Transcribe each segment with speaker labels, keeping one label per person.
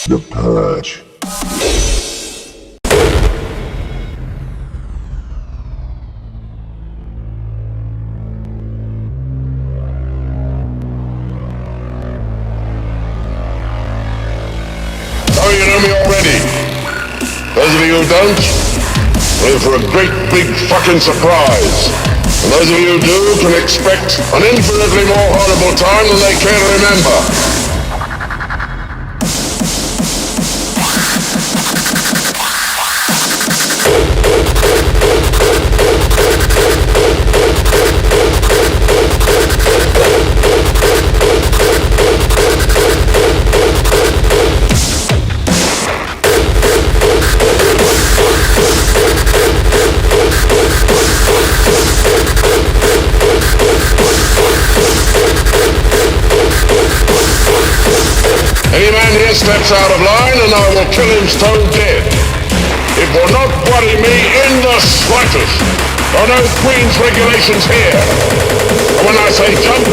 Speaker 1: The Purge.
Speaker 2: Oh, you know me already. Those of you who don't, we're in for a great big fucking surprise. And those of you who do can expect an infinitely more horrible time than they care to remember. Any man here steps out of line and I will kill him stone dead. It will not worry me in the slightest. There are no Queen's regulations here. And when I say jump,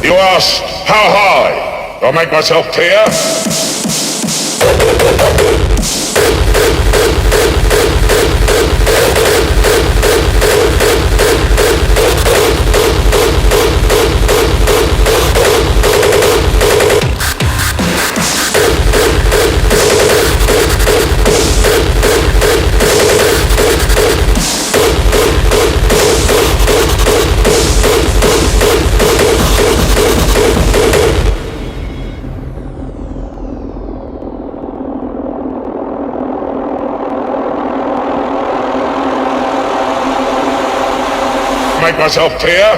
Speaker 2: you ask how high. I'll make myself clear. Make myself clear.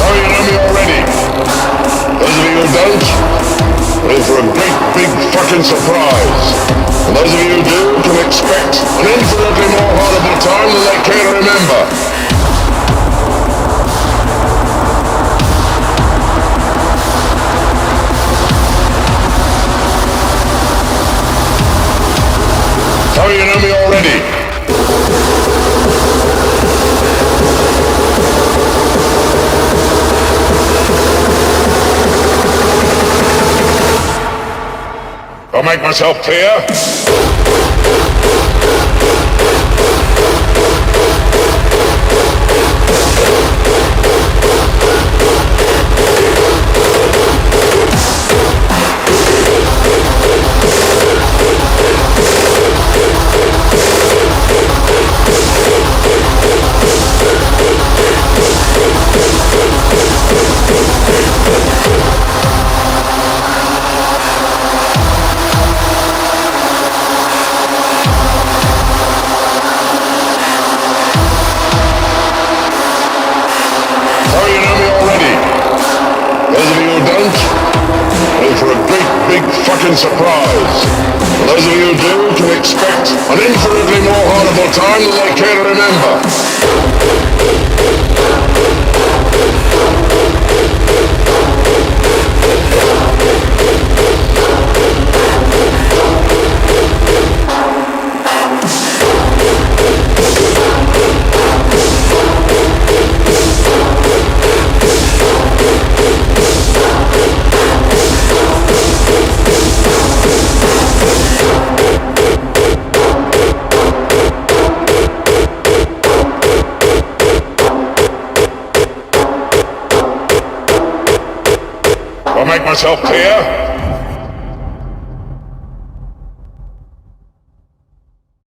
Speaker 2: Oh, you know me already. Those of you who don't, we're in for a great big fucking surprise. And those of you who do can expect an infinitely more horrible time than they care to remember. Oh, you know me already. I'll make myself clear. Fucking surprise. And those of you who do can expect an infinitely more horrible time than they care to remember. I'll make myself clear.